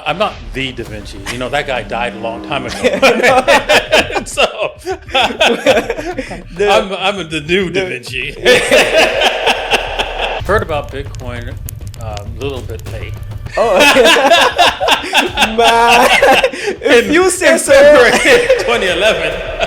I'm not the Davinci. You know, that guy died a long time ago. So I'm the new Davinci. Heard about Bitcoin a little bit late. Oh, man. If you say so. February 2011.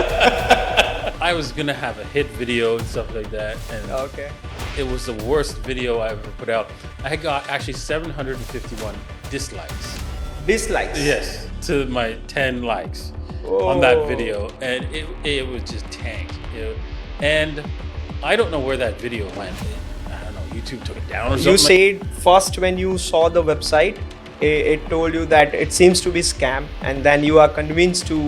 I was gonna have a hit video and stuff like that, and Okay. it was the worst video I ever put out. I got actually 751 dislikes. Dislikes. Yes, to my 10 likes on that video, and it was just tanked. And I don't know where that video went. I don't know. YouTube took it down or something. You said first when you saw the website, it told you that it seems to be scam, and then you are convinced to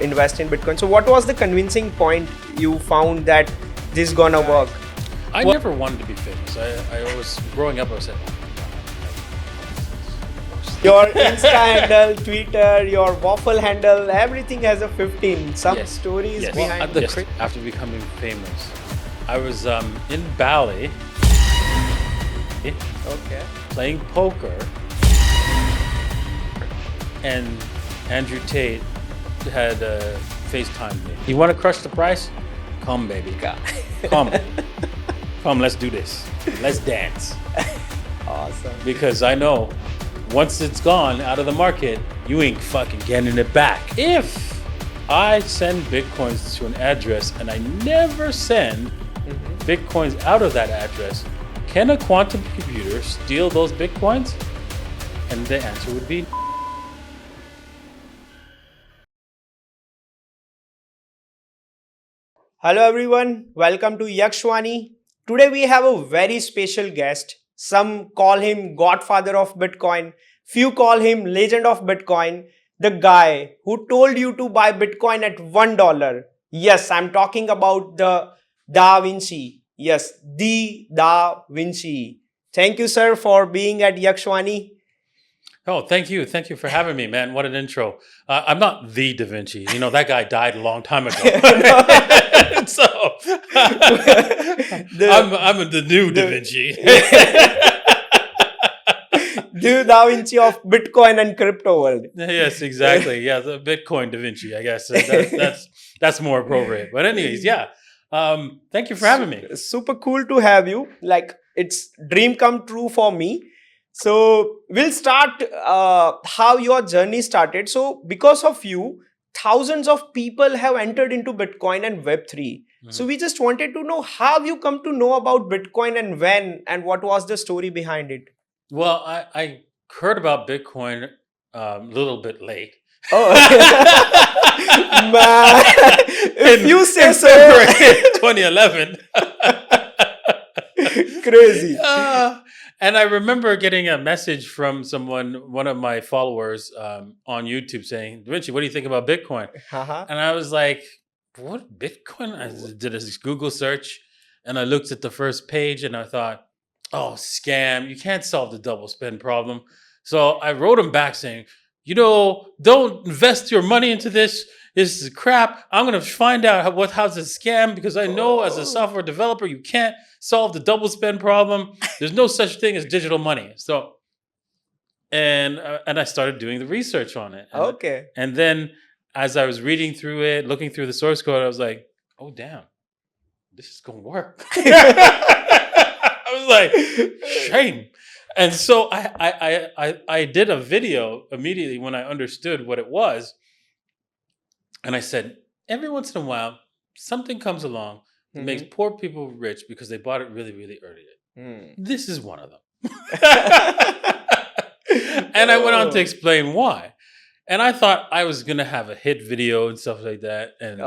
invest in Bitcoin. So what was the convincing point you found that this is gonna work? I never wanted to be famous. I always, growing up, I was saying, Your Insta handle, Twitter, your waffle handle, everything has a 15. Some Yes. stories yes. behind Yes, after becoming famous, I was in Bali Okay. playing poker, and Andrew Tate had FaceTimed me. You want to crush the price? Come, baby. Come. Come, let's do this. Let's dance. Awesome. Because I know once it's gone out of the market, you ain't fucking getting it back. If I send Bitcoins to an address and I never send Bitcoins out of that address, can a quantum computer steal those Bitcoins? And the answer would be Hello everyone, welcome to YaxVaani. Today we have a very special guest. Some call him Godfather of Bitcoin, few call him Legend of Bitcoin, the guy who told you to buy Bitcoin at $1. Yes, I'm talking about the Davinci. Yes, the Davinci. Thank you, sir, for being at YaxVaani. oh, thank you. Thank you for having me, man. What an intro. I'm not the Da Vinci. You know, that guy died a long time ago. So I'm the new Da Vinci. The Da Vinci of Bitcoin and crypto world. Yes, exactly. Yeah, the Bitcoin Da Vinci, I guess. That's more appropriate. But anyways, yeah. Thank you for having me. Super cool to have you. Like, it's dream come true for me. So we'll start how your journey started. So because of you, thousands of people have entered into Bitcoin and Web3. So we just wanted to know how you come to know about Bitcoin and when, and what was the story behind it. Well, I heard about Bitcoin a little bit late. Oh, man. If you say so. February 2011. Crazy. And I remember getting a message from one of my followers on YouTube saying, Davinci, what do you think about Bitcoin? And I was like, what, Bitcoin? I did a Google search and I looked at the first page and I thought, oh, scam. You can't solve the double spend problem. So I wrote him back saying, you know, don't invest your money into this. This is crap. I'm going to find out how's a scam, because I know as a software developer, you can't solve the double spend problem. There's no such thing as digital money. So, and I started doing the research on it. Okay. And then as I was reading through it, looking through the source code, I was like, oh, damn, this is going to work. I was like, shame. And so I did a video immediately when I understood what it was. And I said, every once in a while, something comes along that makes poor people rich because they bought it really, really early. This is one of them. And I went on to explain why. And I thought I was going to have a hit video and stuff like that. And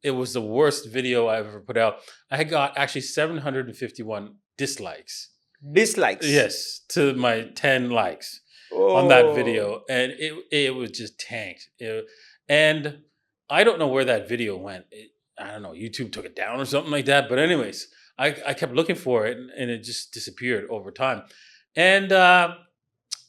it was the worst video I ever put out. I got actually 751 dislikes. Dislikes? Yes, to my 10 likes on that video. And it was just tanked. And I don't know where that video went. I don't know, YouTube took it down or something like that. But anyways, I kept looking for it and it just disappeared over time. But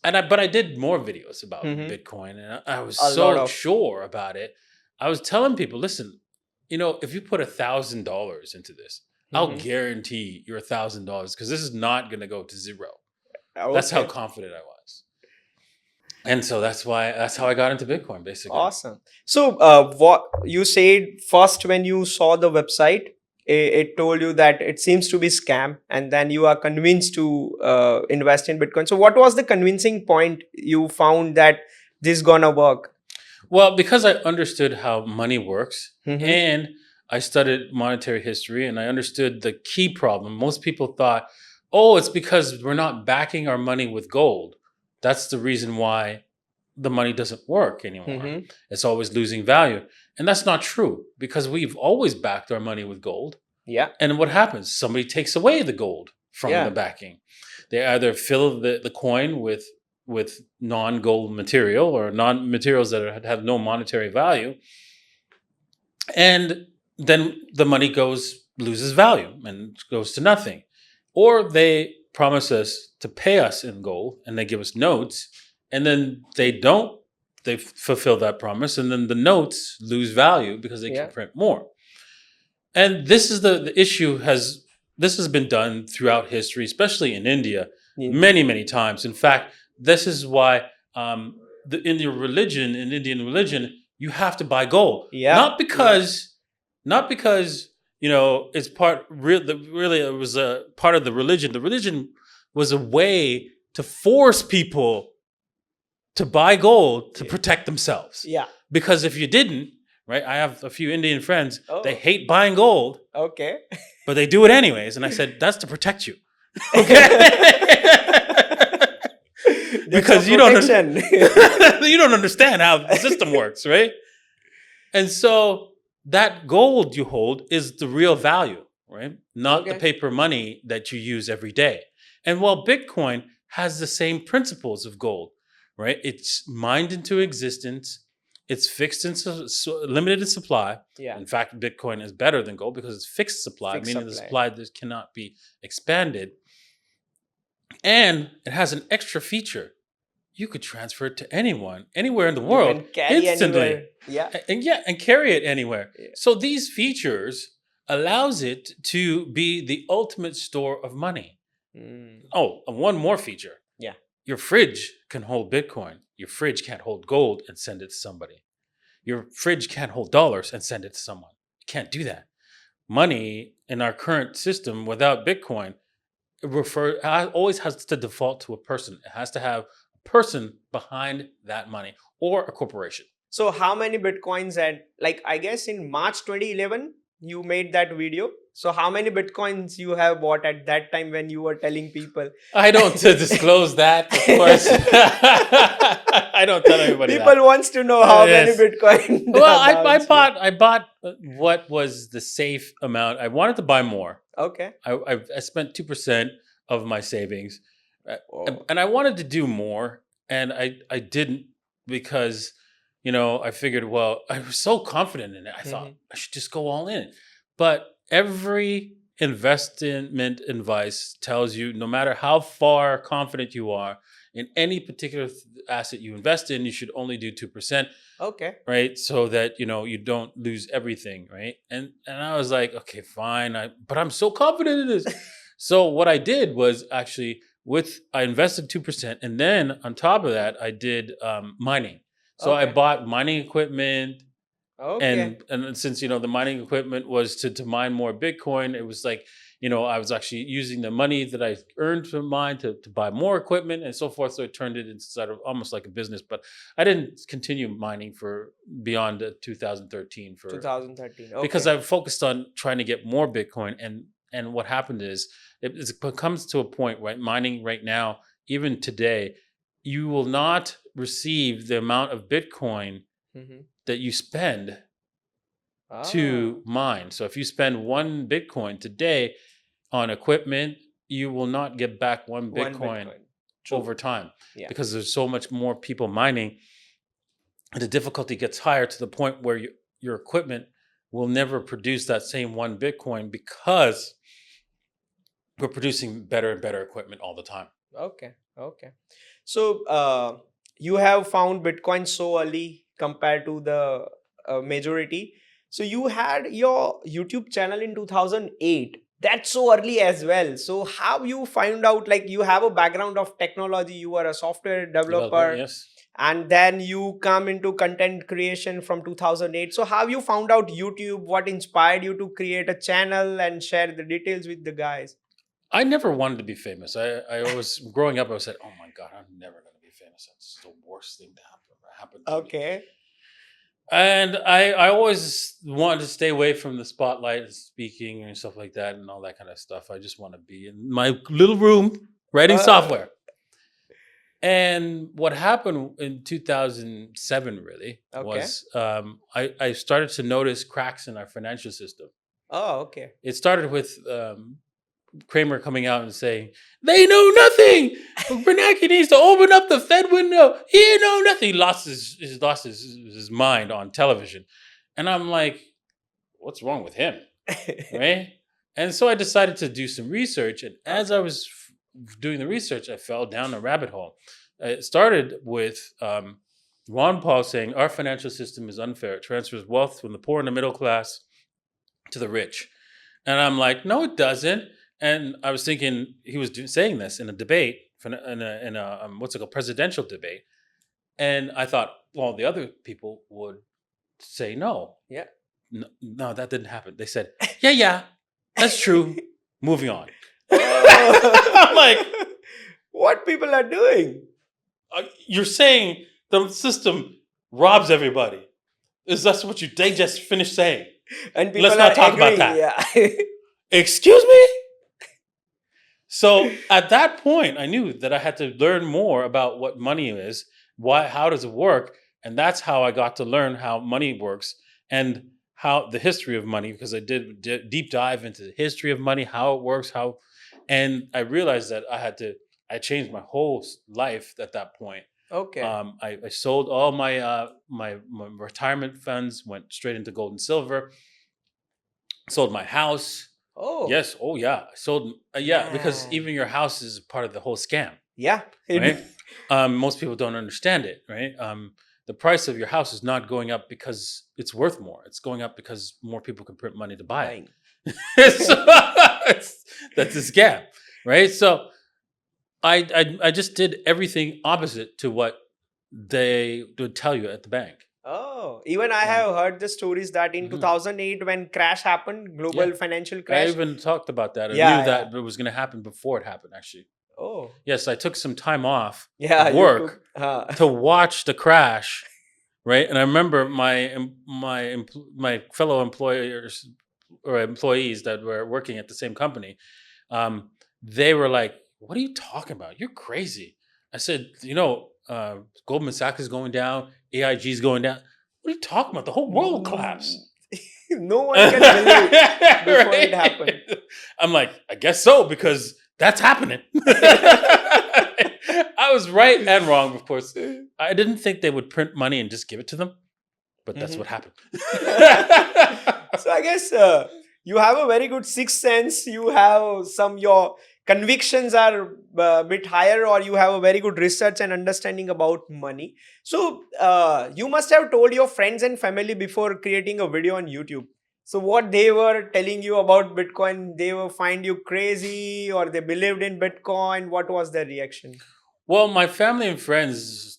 I did more videos about Bitcoin, and I was so sure about it. I was telling people, listen, you know, if you put $1,000 into this, I'll guarantee you're $1,000, because this is not going to go to zero. That's how confident I was. And so that's how I got into Bitcoin, basically. Awesome. So, what you said first when you saw the website, it told you that it seems to be scam, and then you are convinced to invest in Bitcoin. So, what was the convincing point you found that this gonna work? Well, because I understood how money works, Mm-hmm. and I studied monetary history, and I understood the key problem. Most people thought, oh, it's because we're not backing our money with gold. That's the reason why the money doesn't work anymore. Mm-hmm. It's always losing value. And that's not true, because we've always backed our money with gold. Yeah. And what happens? Somebody takes away the gold from Yeah. the backing. They either fill the coin with non-gold material or non-materials that have no monetary value, and then the money loses value and goes to nothing. Or they promise us to pay us in gold, and they give us notes, and then they fulfill that promise, and then the notes lose value because they can print more. And this is the issue. This has been done throughout history, especially in India, many, many times. In fact, this is why in Indian religion, you have to buy gold. Not because it's really it was a part of the religion. The religion was a way to force people to buy gold to protect themselves. Yeah. Because if you didn't, right? I have a few Indian friends. Oh. They hate buying gold. Okay. But they do it anyways. And I said, that's to protect you. Okay. Because you don't understand how the system works, right? And so that gold you hold is the real value, right? Not the paper money that you use every day. And while Bitcoin has the same principles of gold, right? It's mined into existence. It's fixed in limited in supply. Yeah. In fact, Bitcoin is better than gold because it's fixed supply, meaning the supply that cannot be expanded. And it has an extra feature. You could transfer it to anyone, anywhere in the world, instantly. Anywhere. Yeah. And carry it anywhere. Yeah. So these features allows it to be the ultimate store of money. Mm. Oh, and one more feature. Yeah. Your fridge can hold Bitcoin. Your fridge can't hold gold and send it to somebody. Your fridge can't hold dollars and send it to someone. You can't do that. Money in our current system without Bitcoin always has to default to a person. It has to have a person behind that money or a corporation. So how many Bitcoins I guess in March 2011, you made that video. So how many Bitcoins you have bought at that time when you were telling people? I don't disclose that, of course. I don't tell everybody people wants to know how many Bitcoin. Well, I bought what was the safe amount. I wanted to buy more. Okay. I spent 2% of my savings. And I wanted to do more. And I didn't because, I figured, well, I was so confident in it. I thought I should just go all in. But every investment advice tells you, no matter how far confident you are in any particular asset you invest in, you should only do 2%. Okay. Right. So that, you don't lose everything. Right. And I was like, okay, fine. But I'm so confident in this. So what I did was actually I invested 2%. And then on top of that, I did mining. So I bought mining equipment. Okay. And since, the mining equipment was to mine more Bitcoin, it was like, I was actually using the money that I earned from mine to buy more equipment and so forth. So it turned it into sort of almost like a business. But I didn't continue mining for beyond 2013. 2013. Okay. Because I focused on trying to get more Bitcoin. And what happened is it comes to a point, right? Mining right now, even today, you will not receive the amount of Bitcoin that you spend to mine. So if you spend 1 Bitcoin today on equipment, you will not get back 1 Bitcoin over time. Yeah. Because there's so much more people mining. And the difficulty gets higher to the point where your equipment will never produce that same 1 Bitcoin because we're producing better and better equipment all the time. Okay. So you have found Bitcoin so early compared to the majority. So you had your YouTube channel in 2008. That's so early as well. So how you find out, you have a background of technology, you are a software developer. Yes. and then you come into content creation from 2008. So how you found out YouTube? What inspired you to create a channel and share the details with the guys? I never wanted to be famous. I always, growing up, I said, oh my God, I'm never going to be famous. That's the worst thing to happen to me. Okay. And I always wanted to stay away from the spotlight and speaking and stuff like that and all that kind of stuff. I just want to be in my little room writing software. And what happened in 2007 really was I started to notice cracks in our financial system. Oh, okay. It started with Kramer coming out and saying, they know nothing. Bernanke needs to open up the Fed window. He know nothing. He lost his mind on television. And I'm like, what's wrong with him? Right? And so I decided to do some research. And as I was doing the research, I fell down a rabbit hole. It started with Ron Paul saying, our financial system is unfair. It transfers wealth from the poor and the middle class to the rich. And I'm like, no, it doesn't. And I was thinking he was saying this in a debate, in a what's it called, presidential debate. And I thought, well, the other people would say no. Yeah. No, that didn't happen. They said, yeah, that's true. Moving on. I'm like, what people are doing? You're saying the system robs everybody. That's what they just finished saying. And people Let's not talk about that. Yeah. Excuse me? So at that point, I knew that I had to learn more about what money is, how does it work, and that's how I got to learn how money works and how the history of money, because I did deep dive into the history of money, how it works, and I realized that I changed my whole life at that point. Okay. I sold all my retirement funds, went straight into gold and silver. Sold my house. Oh. Yes. Oh, yeah. I sold. Because even your house is part of the whole scam. Yeah. Right. Most people don't understand it. Right. The price of your house is not going up because it's worth more. It's going up because more people can print money to buy it. So, that's a scam. Right. So I just did everything opposite to what they would tell you at the bank. Oh, even I have heard the stories that in 2008 when crash happened, global financial crash. I even talked about that. I knew that it was going to happen before it happened, actually. Oh. Yes, I took some time off work to watch the crash, right? And I remember my fellow employers or employees that were working at the same company, they were like, what are you talking about? You're crazy. I said, Goldman Sachs is going down, AIG is going down. What are you talking about? The whole world collapsed. No one can believe before it happened. I'm like, I guess so, because that's happening. I was right and wrong, of course. I didn't think they would print money and just give it to them, but that's what happened. So I guess you have a very good sixth sense. You have your convictions are a bit higher, or you have a very good research and understanding about money. So you must have told your friends and family before creating a video on YouTube. So what they were telling you about Bitcoin, they will find you crazy, or they believed in Bitcoin? What was their reaction? Well, my family and friends,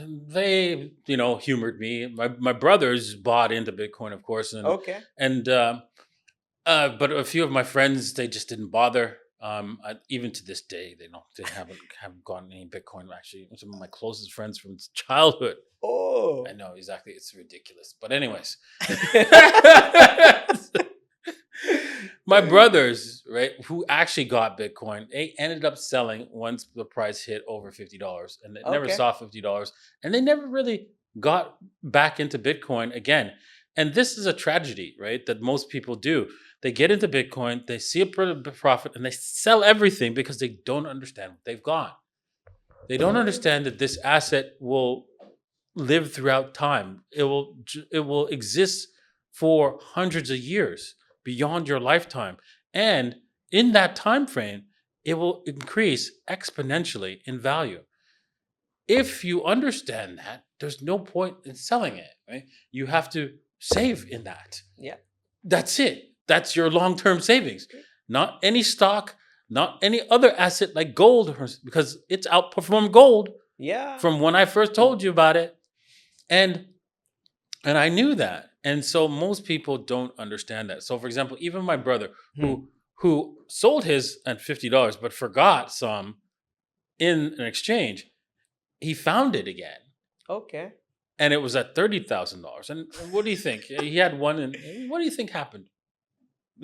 they, humored me. My brothers bought into Bitcoin, of course. And, but a few of my friends, they just didn't bother. Even to this day, they haven't gotten any Bitcoin. Actually, some of my closest friends from childhood. Oh, I know, exactly. It's ridiculous. But anyways, my brothers, right, who actually got Bitcoin, they ended up selling once the price hit over $50, and they never saw $50, and they never really got back into Bitcoin again. And this is a tragedy, right, that most people do. They get into Bitcoin, they see a profit, and they sell everything because they don't understand what they've got. They don't understand that this asset will live throughout time. It will exist for hundreds of years beyond your lifetime. And in that time frame, it will increase exponentially in value. If you understand that, there's no point in selling it, right? You have to save in that. Yeah. That's it. That's your long-term savings. Not any stock, not any other asset like gold, because it's outperformed gold Yeah. From when I first told you about it. And I knew that. And so most people don't understand that. So for example, even my brother who sold his at $50 but forgot some in an exchange, he found it again. Okay. And it was at $30,000. And what do you think? He had one, and what do you think happened?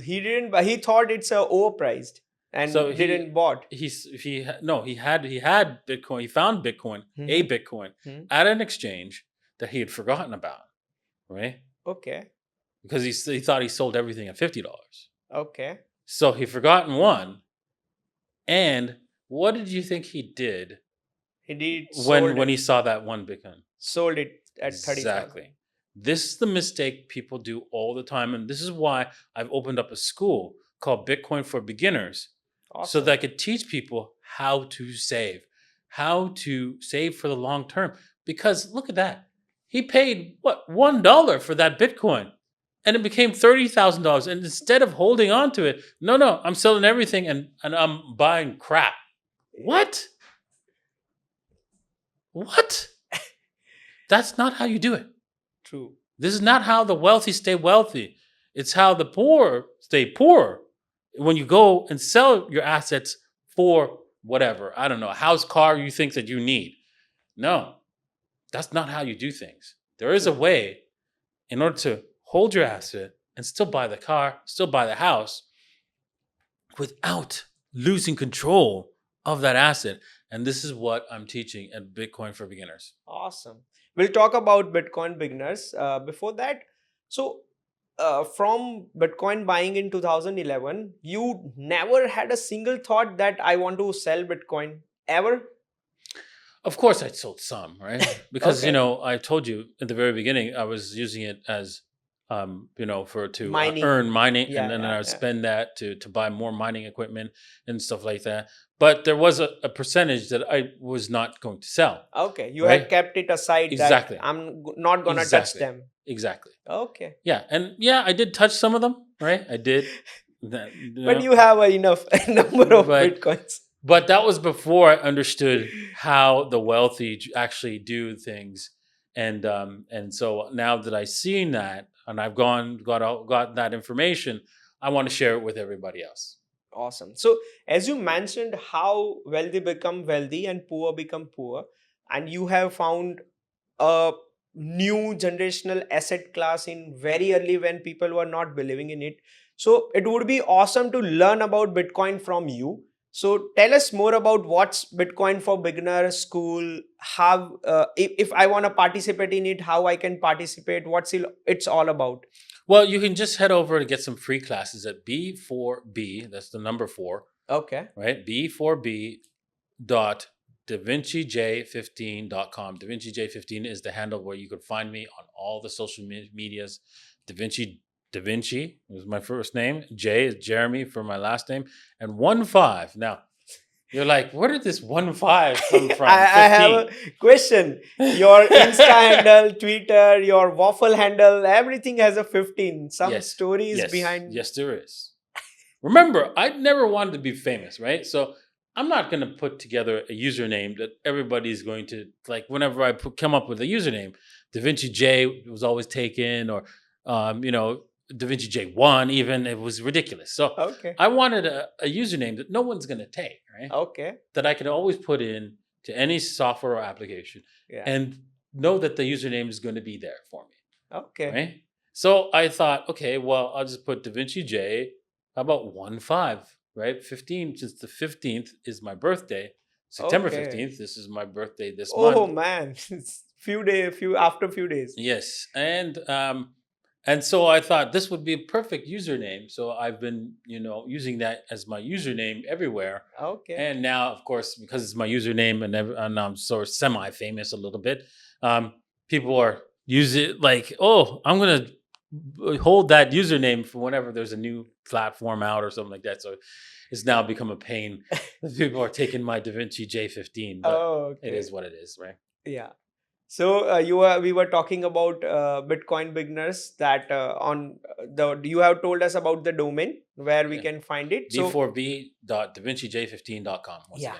He didn't. He thought it's overpriced and So didn't bought. He had Bitcoin. He found Bitcoin, a Bitcoin, at an exchange that he had forgotten about, right? Okay. Because he thought he sold everything at $50. Okay. So he forgotten one. And what did you think he did? He did when he saw that one Bitcoin. Sold it at 30,000. Exactly. This is the mistake people do all the time, and this is why I've opened up a school called Bitcoin for Beginners, so that I could teach people how to save for the long term. Because look at that, he paid what, $1 for that Bitcoin, and it became $30,000. And instead of holding on to it, no, I'm selling everything and I'm buying crap. What? That's not how you do it. True. This is not how the wealthy stay wealthy. It's how the poor stay poor. When you go and sell your assets for whatever, I don't know, a house, car you think that you need. No, that's not how you do things. There is a way in order to hold your asset and still buy the car, still buy the house without losing control of that asset. And this is what I'm teaching at Bitcoin for Beginners. Awesome. We'll talk about Bitcoin beginners. Before that, so from Bitcoin buying in 2011, you never had a single thought that I want to sell Bitcoin ever? Of course, I sold some, right? Because I told you at the very beginning, I was using it as earn mining, and then I would spend that to buy more mining equipment and stuff like that. But there was a percentage that I was not going to sell. Okay, you had kept it aside. Exactly. That I'm not gonna touch them. Exactly. Okay. Yeah, and I did touch some of them, right? I did. But you have enough number of Bitcoins. But that was before I understood how the wealthy actually do things, and so now that I've seen that and I've got that information, I want to share it with everybody else. Awesome. So as you mentioned, how wealthy become wealthy and poor become poor, and you have found a new generational asset class in very early when people were not believing in it. So it would be awesome to learn about Bitcoin from you. So tell us more about what's Bitcoin for Beginner School. How if I want to participate in it, how I can participate, what's it's all about. Well, you can just head over to get some free classes at B4B. That's the number 4. Okay. Right? B4B.DaVinciJ15.com. DaVinciJ15 is the handle where you could find me on all the social medias. Davinci is my first name. J is Jeremy for my last name. And 15. Now, you're like, where did this 15 come from? I have a question. Your Insta handle, Twitter, your waffle handle, everything has a 15. Some stories behind. Yes, there is. Remember, I never wanted to be famous, right? So I'm not going to put together a username that everybody's going to, like, whenever I come up with a username, Davinci J was always taken, or, Davinci J1 even, it was ridiculous. So I wanted a username that no one's going to take, right? Okay. That I could always put in to any software or application and know that the username is going to be there for me. Okay. Right? So I thought, okay, well, I'll just put Davinci J. How about 15, right? 15, since the 15th is my birthday. September 15th, this is my birthday this month. Oh man, it's after a few days. Yes. And so I thought this would be a perfect username. So I've been, using that as my username everywhere. Okay. And now, of course, because it's my username and I'm sort of semi-famous a little bit, people are using it like, oh, I'm going to hold that username for whenever there's a new platform out or something like that. So it's now become a pain. People are taking my Davinci J15, but it is what it is, right? Yeah. So we were talking about Bitcoin beginners that you have told us about the domain where we can find it. B4B.DaVinciJ15.com. Yeah.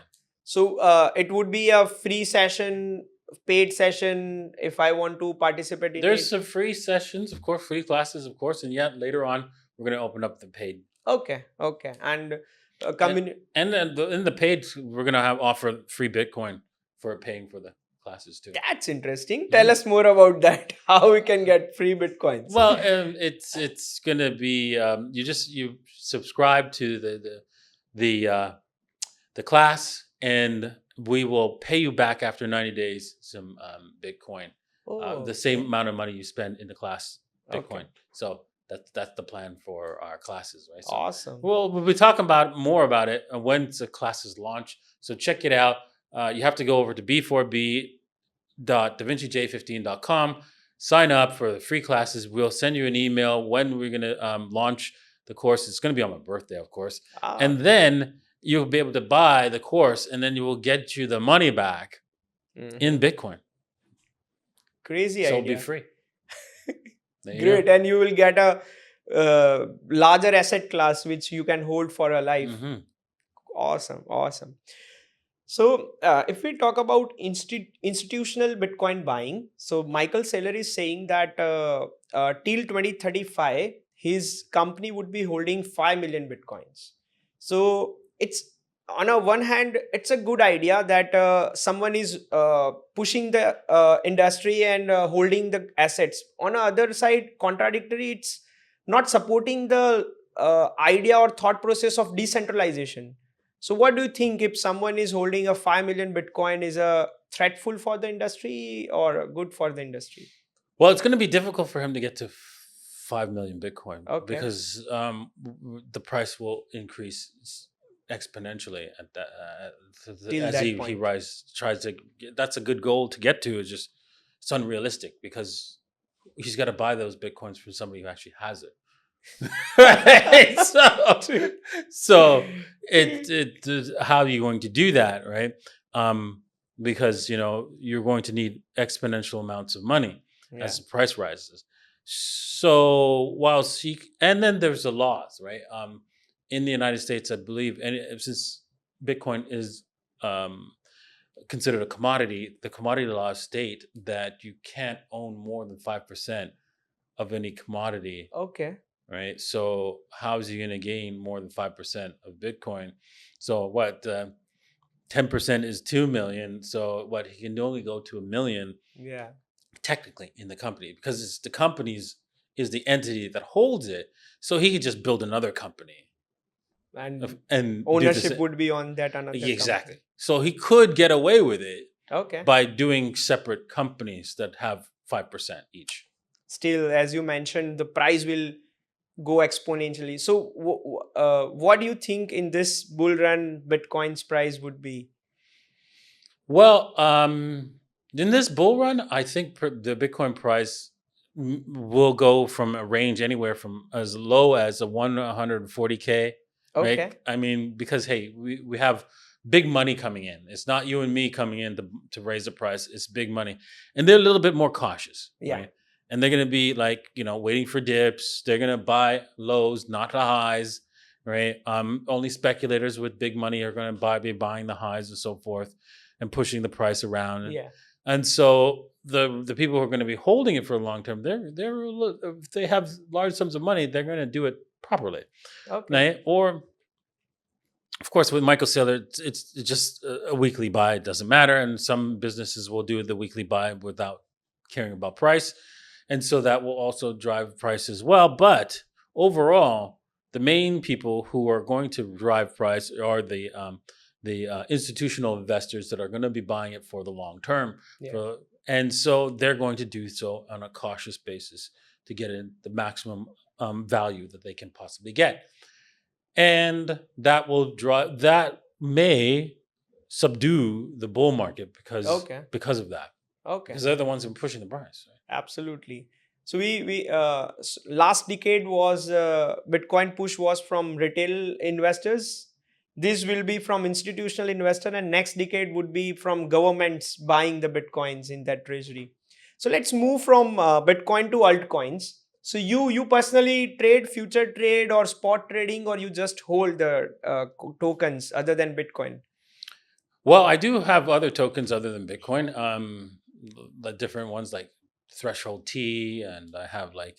So it would be a free session, paid session if I want to participate in There's it. some free sessions, of course, free classes, of course, and yet later on we're going to open up the paid. Okay, and and then in the paid we're going to offer free Bitcoin for paying for the classes too. That's interesting. Tell us more about that. How we can get free Bitcoins? Well, it's going to be you subscribe to the class, and we will pay you back after 90 days some Bitcoin. The same amount of money you spend in the class Bitcoin. So that's the plan for our classes, right? So Awesome. we'll be talking more about it when the classes launch. So check it out. You have to go over to b4b.davincej15.com, sign up for the free classes. We'll send you an email when we're going to launch the course. It's going to be on my birthday, of course. And then you'll be able to buy the course, and then you will get you the money back in Bitcoin. Crazy idea. So it'll be free. Great. And you will get a larger asset class which you can hold for a life. Awesome. So if we talk about institutional Bitcoin buying, so Michael Saylor is saying that till 2035, his company would be holding 5 million Bitcoins. So it's, on a one hand, it's a good idea that someone is pushing the industry and holding the assets. On the other side, contradictory, it's not supporting the idea or thought process of decentralization. So what do you think, if someone is holding a 5 million Bitcoin, is a threatful for the industry or good for the industry? Well, it's going to be difficult for him to get to 5 million Bitcoin because the price will increase exponentially at that as he tries to. That's a good goal to get to. It's unrealistic because he's got to buy those Bitcoins from somebody who actually has it. Right? So how are you going to do that, right? Because you're going to need exponential amounts of money as the price rises. So and then there's the laws, right? In the United States, I believe, and since Bitcoin is considered a commodity, the commodity laws state that you can't own more than 5% of any commodity. Okay. Right. So how is he going to gain more than 5% of Bitcoin? So what? 10% is 2 million. So what? He can only go to 1 million. Yeah. Technically, in the company, because it's the company's is the entity that holds it. So he could just build another company, and ownership would be on that another. Exactly. Company. So he could get away with it. Okay. By doing separate companies that have 5% each. Still, as you mentioned, the price will go exponentially. So what do you think in this bull run Bitcoin's price would be? Well, in this bull run, I think the Bitcoin price will go from a range anywhere from as low as 140K. Okay. Right? I mean, because hey, we have big money coming in. It's not you and me coming in to raise the price. It's big money, and they're a little bit more cautious. Yeah. Right? And they're going to be like, waiting for dips. They're going to buy lows, not the highs, right? Only speculators with big money are going to be buying the highs and so forth and pushing the price around. Yeah. And so the people who are going to be holding it for a long term, if they have large sums of money, they're going to do it properly. Okay. Right? Or, of course, with Michael Saylor, it's just a weekly buy. It doesn't matter. And some businesses will do the weekly buy without caring about price. And so that will also drive price as well. But overall, the main people who are going to drive price are the institutional investors that are going to be buying it for the long term. Yeah. And so they're going to do so on a cautious basis to get in the maximum value that they can possibly get. And that may subdue the bull market because of that. Okay. Because they're the ones who are pushing the price. Right? Absolutely. So we last decade was Bitcoin push was from retail investors. This will be from institutional investor, and next decade would be from governments buying the Bitcoins in that treasury. So let's move from Bitcoin to altcoins. So you personally trade, future trade, or spot trading, or you just hold the tokens other than Bitcoin? Well, I do have other tokens other than Bitcoin. The different ones like Threshold T, and I have like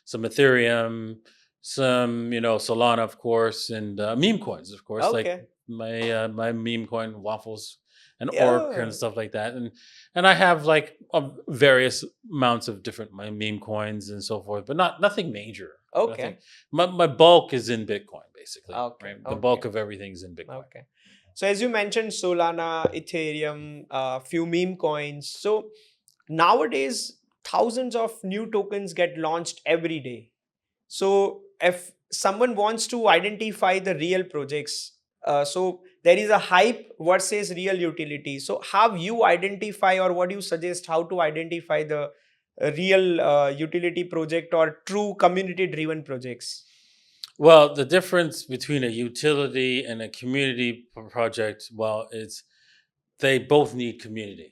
some Ethereum, some Solana, of course, and meme coins, of course, like Okay. my meme coin Waffles and Orc Yeah. and stuff like that, and I have like various amounts of different my meme coins and so forth, but nothing major. Nothing. Okay. My bulk is in Bitcoin, basically. Okay. Right, the Okay. bulk of everything's in Bitcoin. Okay. So as you mentioned, Solana, Ethereum, few meme coins. So nowadays, thousands of new tokens get launched every day. So if someone wants to identify the real projects, so there is a hype versus real utility. So how you identify, or what do you suggest, how to identify the real utility project or true community driven projects? Well, the difference between a utility and a community project, well, it's they both need community,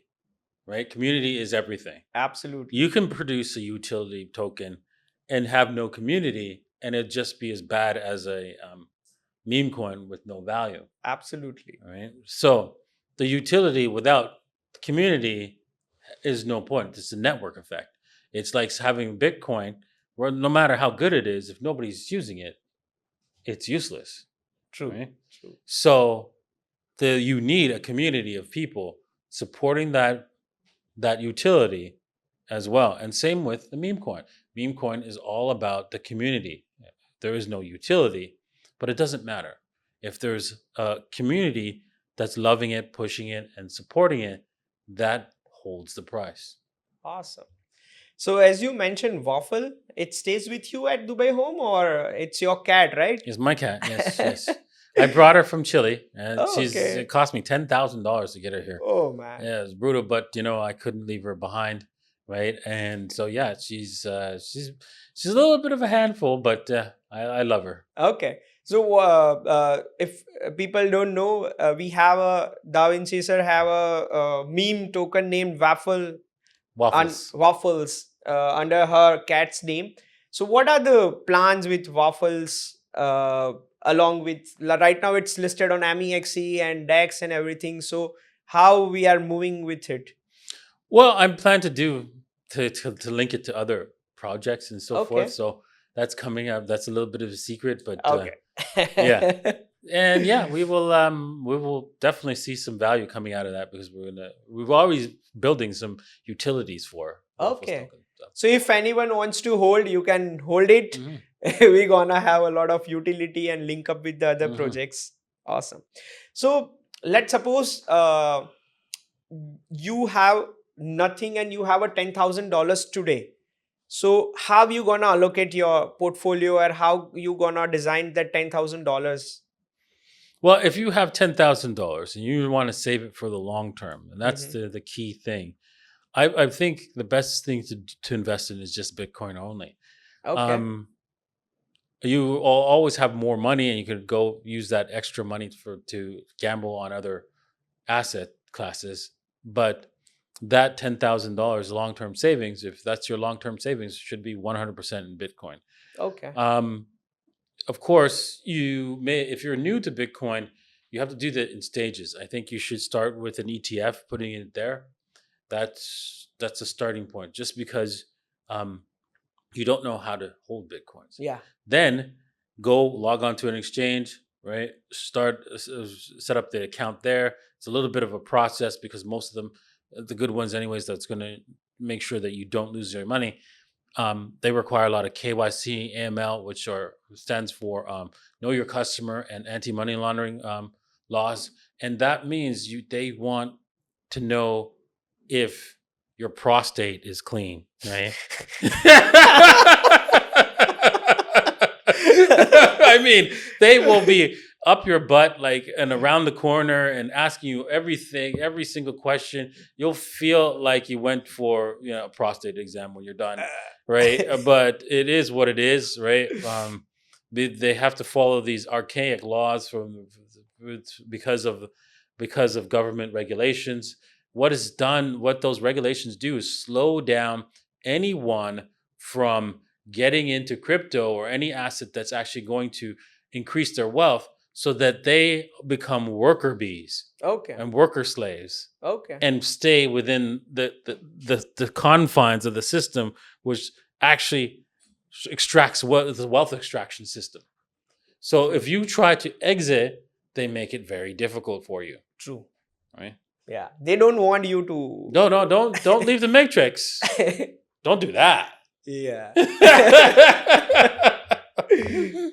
right? Community is everything. Absolutely. You can produce a utility token and have no community, and it just be as bad as a meme coin with no value. Absolutely. Right. So the utility without community is no point. It's a network effect. It's like having Bitcoin, where no matter how good it is, if nobody's using it, it's useless. True. Right. True. So you need a community of people supporting that utility as well. And same with the meme coin. Meme coin is all about the community. There is no utility, but it doesn't matter. If there's a community that's loving it, pushing it, and supporting it, that holds the price. Awesome. So as you mentioned, Waffle, it stays with you at Dubai home, or it's your cat, right? It's my cat. Yes, yes. I brought her from Chile, and Oh, it okay. cost me $10,000 to get her here. Oh man. Yeah, it's brutal, but I couldn't leave her behind, right? And so yeah, she's a little bit of a handful, but I love her. Okay. So if people don't know, we have a Davinci sir have a meme token named Waffle and Waffles. Waffles under her cat's name. So what are the plans with Waffles? Along with right now it's listed on AmiXE and DEX and everything. So how we are moving with it? Well, I'm planning to to link it to other projects and so forth. Okay. So that's coming up. That's a little bit of a secret, but Okay. yeah. And yeah, we will definitely see some value coming out of that because we're always building some utilities for Waffles Okay. token. So if anyone wants to hold, you can hold it. Mhm. We're gonna have a lot of utility and link up with the other Mhm. projects. Awesome. So let's suppose you have nothing and you have a $10,000 today. So how you gonna allocate your portfolio, or how you gonna design that $10,000? Well, if you have $10,000 and you want to save it for the long term, and that's Mm-hmm. the key thing, I think the best thing to invest in is just Bitcoin only. Okay. Um, you will always have more money, and you could go use that extra money to gamble on other asset classes. But that $10,000 long term savings, if that's your long term savings, should be 100% in Bitcoin. Okay. Um, of course, if you're new to Bitcoin, you have to do that in stages. I think you should start with an ETF, putting it there. That's a starting point. Just because um, you don't know how to hold Bitcoins, Yeah. then go log on to an exchange, right? Set up the account there. It's a little bit of a process because most of them, the good ones, anyways, that's going to make sure that you don't lose your money. They require a lot of KYC, AML, which stands for Know Your Customer and Anti-Money Laundering laws, and that means they want to know if your prostate is clean, right? I mean, they will be up your butt and around the corner and asking you everything, every single question. You'll feel like you went for a prostate exam when you're done, right? But it is what it is, right? They have to follow these archaic laws because of government regulations. What those regulations do is slow down anyone from getting into crypto or any asset that's actually going to increase their wealth. so that they become worker bees Okay. and worker slaves Okay. and stay within the confines of the system, which actually extracts the wealth extraction system. So True. if you try to exit, they make it very difficult for you. True. Right? Yeah. They don't want you to. No, don't leave the matrix. Don't do that. Yeah.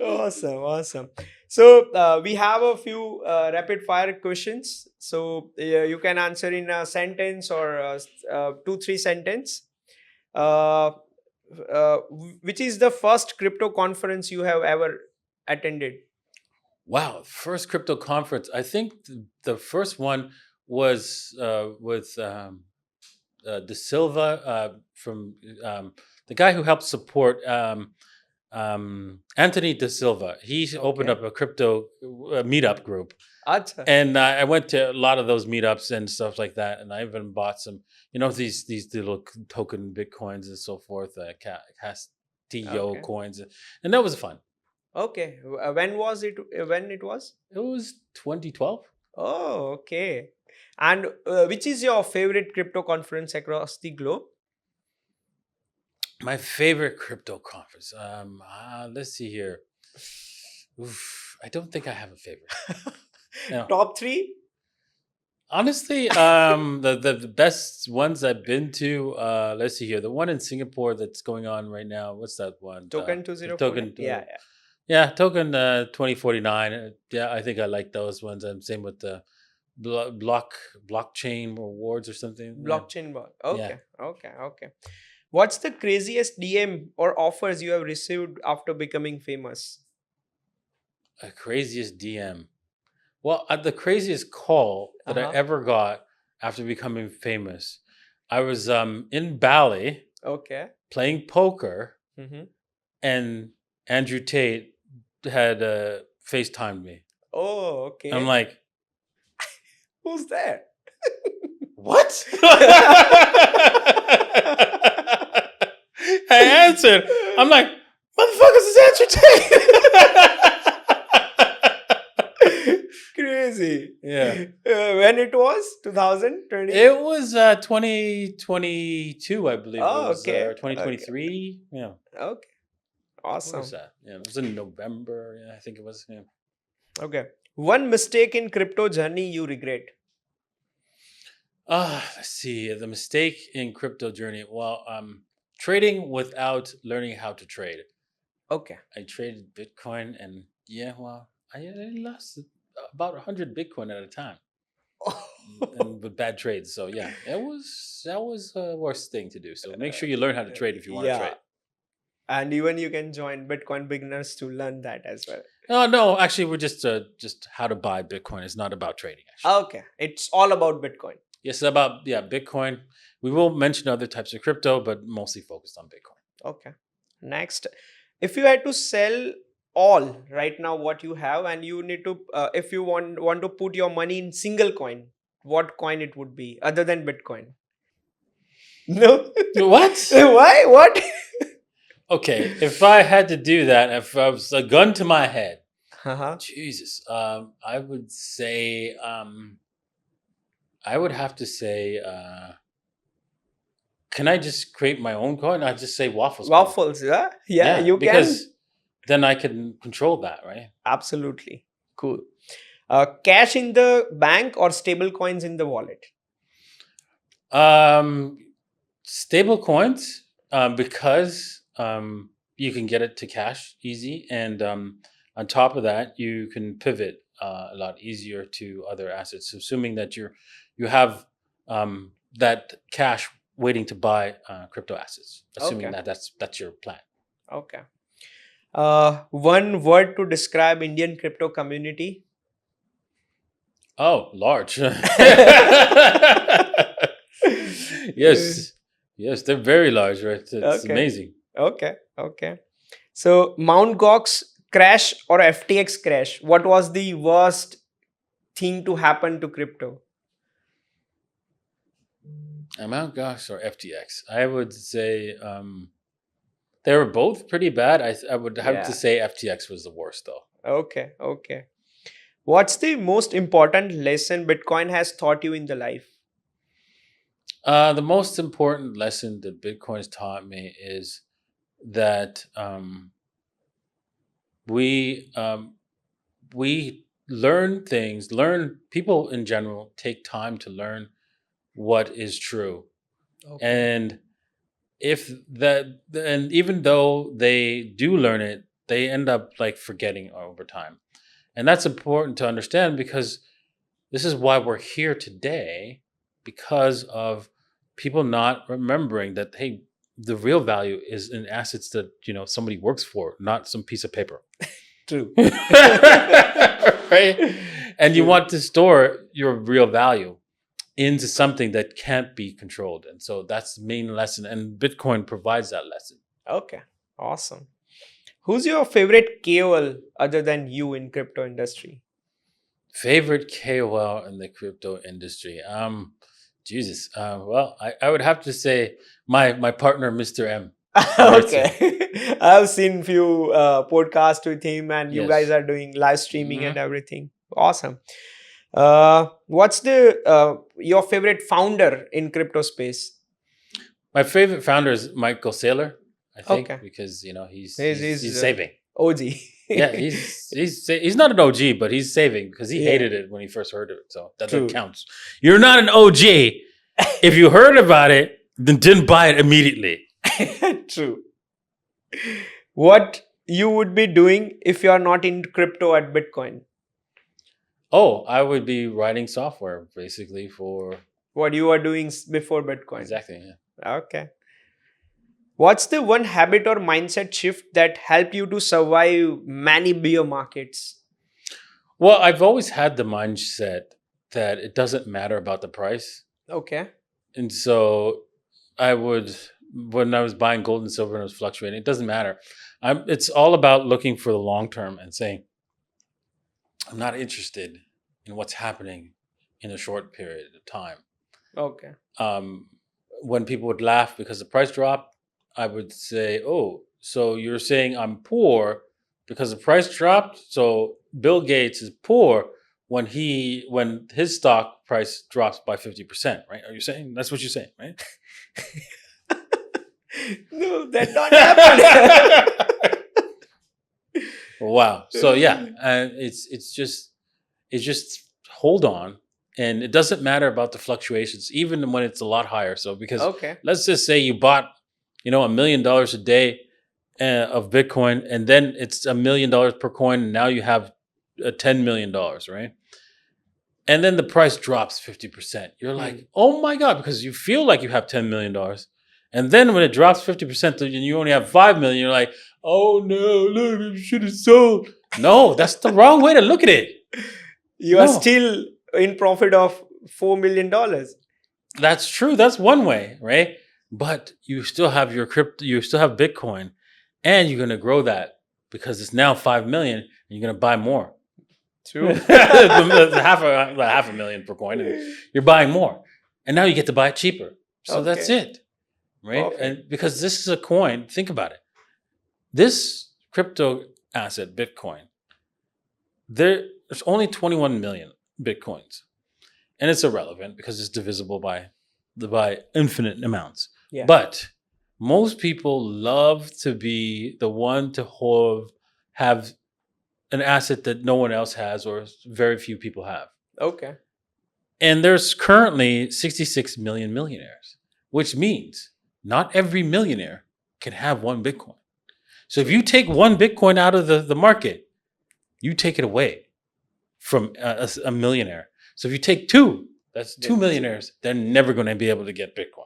Awesome. So we have a few rapid fire questions. So you can answer in a sentence or 2-3 sentence. Uh, which is the first crypto conference you have ever attended? Wow, first crypto conference. I think the first one was with De Silva from the guy who helped support Anthony De Silva. He opened Okay. up a crypto meetup group, Acha. and I went to a lot of those meetups and stuff like that. And I even bought some, these little token bitcoins and so forth, Castillo Okay. coins, and that was fun. Okay. When was it? When it was? It was 2012. Oh, okay. And which is your favorite crypto conference across the globe? My favorite crypto conference. Let's see here. Oof, I don't think I have a favorite. No. Top 3? Honestly, the best ones I've been to. Let's see here. The one in Singapore that's going on right now. What's that one? Token 2049? Token. Yeah. Token 2049. Yeah, I think I like those ones. And same with the blockchain rewards or something. Blockchain ball. Okay. Yeah. Okay. What's the craziest DM or offers you have received after becoming famous? A craziest DM. Well, the craziest call that I ever got after becoming famous, I was in Bali, Okay, playing poker, mm-hmm. and Andrew Tate had FaceTimed me. Oh, okay. I'm like, who's that? What? I answered. I'm like, motherfuckers, is Andrew Tate? Crazy. Yeah. When it was? 2020? It was 2022, I believe. Oh, it was, okay. Or 2023. Okay. Yeah. Okay. Awesome. What was that? Yeah, it was in November. Yeah, I think it was. Yeah. Okay. One mistake in crypto journey you regret? Let's see. The mistake in crypto journey. Well, trading without learning how to trade. Okay. I traded Bitcoin, and I lost about 100 Bitcoin at a time, and with bad trades. So yeah, that was the worst thing to do. So make sure you learn how to trade if you want to trade. And even you can join Bitcoin beginners to learn that as well. No, actually, we're just how to buy Bitcoin. It's not about trading. Actually. Okay, it's all about Bitcoin. Yes, about Bitcoin. We will mention other types of crypto, but mostly focused on Bitcoin. Okay. Next, if you had to sell all right now what you have, and you need to, if you want to put your money in single coin, what coin it would be other than Bitcoin? No. What? Why? What? Okay, if I had to do that, if I was a gun to my head, Jesus, I would say, I would have to say, can I just create my own coin? I just say waffles. Waffles, yeah, you because then I can control that, right? Absolutely. Cool. Cash in the bank or stable coins in the wallet? Stable coins, because you can get it to cash easy, and on top of that, you can pivot a lot easier to other assets, assuming that you have that cash waiting to buy crypto assets, assuming that's your plan. Okay. One word to describe Indian crypto community? Oh, large. Yes, they're very large, right? It's amazing. Okay. So Mount Gox crash or FTX crash, what was the worst thing to happen to crypto? Mount Gox or FTX? I would say they were both pretty bad. I would have to say FTX was the worst, though. Okay. What's the most important lesson Bitcoin has taught you in the life? The most important lesson that Bitcoin has taught me is that we we learn things. People in general take time to learn what is true, Okay. and and even though they do learn it, they end up like forgetting over time, and that's important to understand because this is why we're here today, because of people not remembering that, hey, the real value is in assets that somebody works for, not some piece of paper. True. Right? And you True. want to store your real value into something that can't be controlled. And so that's the main lesson. And Bitcoin provides that lesson. Okay. Awesome. Who's your favorite KOL other than you in crypto industry? Favorite KOL in the crypto industry? Jesus. Well, I would have to say my partner, Mr. M. Okay. I've seen few podcasts with him, and you guys Yes. are doing live streaming Mhm. and everything. Awesome. What's your favorite founder in crypto space? My favorite founder is Michael Saylor, I think, Okay. because he's He's saving. OG. Yeah, he's not an OG, but he's saving because he Yeah. hated it when he first heard of it. So that True. counts. You're not an OG if you heard about it, then didn't buy it immediately. True. What you would be doing if you are not in crypto at Bitcoin? Oh, I would be writing software basically for What you were doing before Bitcoin? exactly. Yeah. Okay. What's the one habit or mindset shift that helped you to survive many bear markets? Well, I've always had the mindset that it doesn't matter about the price, Okay. and so I would, when I was buying gold and silver and it was fluctuating, it doesn't matter. It's all about looking for the long term and saying, I'm not interested in what's happening in a short period of time. Okay. When people would laugh because the price dropped, I would say, "Oh, so you're saying I'm poor because the price dropped? So Bill Gates is poor when his stock price drops by 50%, right? Are you saying that's what you're saying, right?" No, that not happened. Wow. So yeah, it's just hold on, and it doesn't matter about the fluctuations, even when it's a lot higher. So because Okay. let's just say you bought, $1 million a day of Bitcoin, and then it's $1 million per coin, and now you have $10 million, right? And then the price drops 50%. You're like, oh my God, because you feel like you have $10 million. And then when it drops 50% and you only have 5 million, you're like, oh no, look, you should have sold. No, that's the wrong way to look at it. You are still in profit of $4 million. That's true. That's one way, right? But you still have your crypto, you still have Bitcoin, and you're going to grow that because it's now 5 million and you're going to buy more. True. half a million per coin, and you're buying more. And now you get to buy it cheaper. So that's it, right? Perfect. And because this is a coin, think about it. This crypto asset, Bitcoin, there's only 21 million Bitcoins. And it's irrelevant because it's divisible by infinite amounts. Yeah. But most people love to be the one to have an asset that no one else has or very few people have. Okay. And there's currently 66 million millionaires, which means not every millionaire can have one Bitcoin. So if you take one Bitcoin out of the market, you take it away from a millionaire. So if you take two, that's two millionaires. They're never going to be able to get Bitcoin.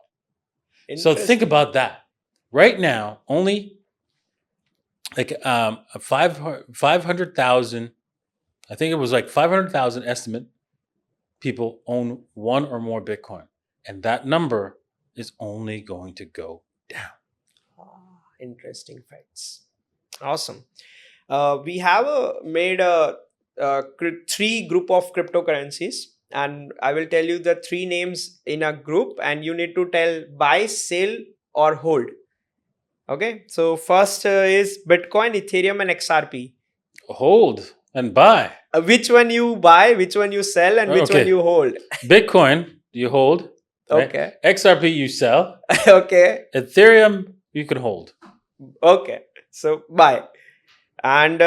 So think about that. Right now, only like 500,000, I think it was like 500,000 estimate people own one or more Bitcoin. And that number is only going to go down. Interesting facts. Awesome. We have made three group of cryptocurrencies, and I will tell you the three names in a group, and you need to tell buy, sell, or hold. Okay. So first is Bitcoin, Ethereum, and XRP. Hold. And buy. Which one you buy, which one you sell, and which one you hold? Bitcoin you hold. Right? Okay. XRP you sell. Okay. Ethereum you can hold. Okay. So buy. And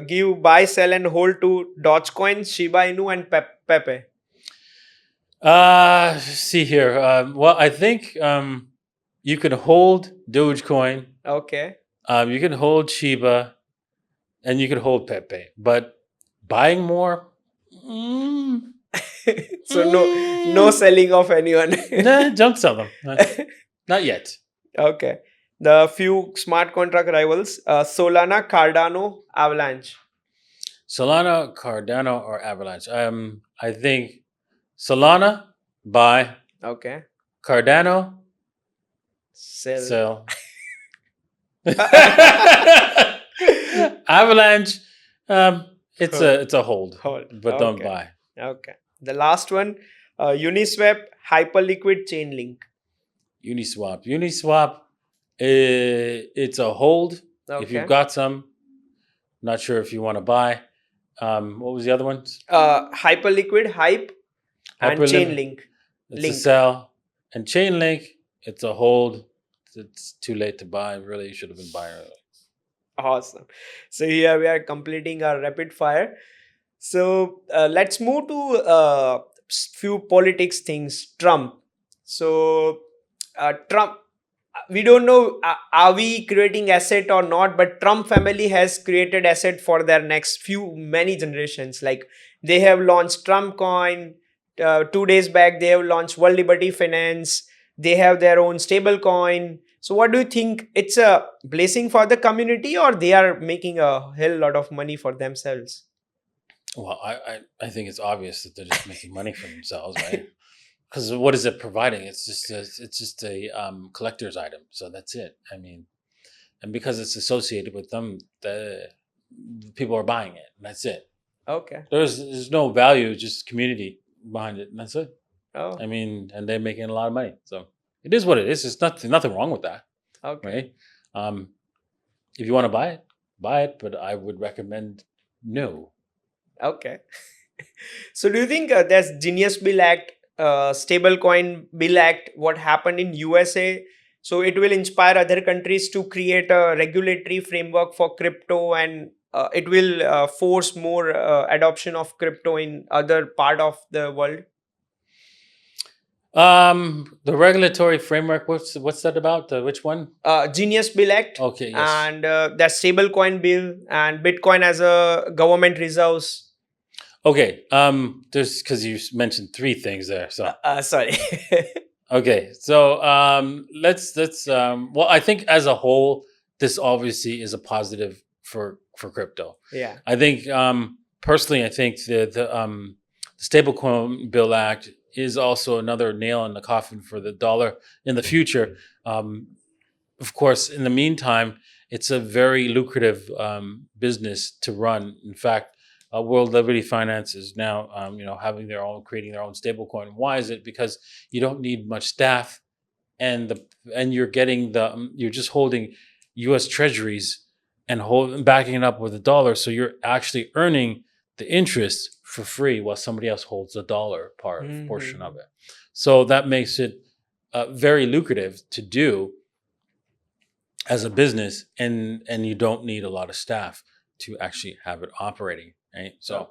give buy, sell, and hold to Dogecoin, Shiba Inu, and Pepe. See here. Well, I think you can hold Dogecoin. Okay. You can hold Shiba, and you can hold Pepe. But buying more, So no selling of anyone. nah, don't sell them. Not yet. Okay. The few smart contract rivals: Solana, Cardano, Avalanche. Solana, Cardano, or Avalanche. I think Solana, buy. Okay. Cardano, Sell. Avalanche, it's a hold, but don't Okay. buy. Okay. The last one, Uniswap, Hyperliquid, Chainlink. Uniswap, it's a hold. Okay. If you've got some, not sure if you want to buy. What was the other one? Hyperliquid, Hype, and Chainlink. It's a sell. And Chainlink, it's a hold. It's too late to buy. Really, you should have been buying early. Awesome. So here we are completing our rapid fire. So let's move to few politics things. Trump. So Trump, we don't know are we creating asset or not, but Trump family has created asset for their next many generations. Like they have launched Trump coin. 2 days back they have launched World Liberty Finance. They have their own stable coin. So what do you think? It's a blessing for the community, or they are making a hell lot of money for themselves? Well, I think it's obvious that they're just making money for themselves, right? Because what is it providing? It's just a collector's item, so that's it. I mean, and because it's associated with them, the people are buying it, and that's it. Okay. There's no value, just community behind it, and that's it. Oh. I mean, and they're making a lot of money, so it is what it is. There's nothing wrong with that. Okay. Right? If you want to buy it, but I would recommend no. Okay. So do you think there's Genius Bill Act, Stablecoin Bill Act, what happened in USA? So it will inspire other countries to create a regulatory framework for crypto, and it will force more adoption of crypto in other part of the world. The regulatory framework. What's that about? Which one? Genius Bill Act. Okay. Yes. And that stablecoin bill and Bitcoin as a government reserves. Okay. There's because you mentioned three things there. So sorry. Okay. So let's well, I think as a whole, this obviously is a positive for crypto. Yeah. I think personally, I think the Stablecoin Bill Act is also another nail in the coffin for the dollar in the future. Of course, in the meantime, it's a very lucrative business to run. In fact, World Liberty Finance is now, creating their own stablecoin. Why is it? Because you don't need much staff, and you're getting you're just holding U.S. Treasuries and backing it up with a dollar. So you're actually earning the interest for free while somebody else holds the dollar portion of it. So that makes it very lucrative to do as a business, and you don't need a lot of staff to actually have it operating. Right, so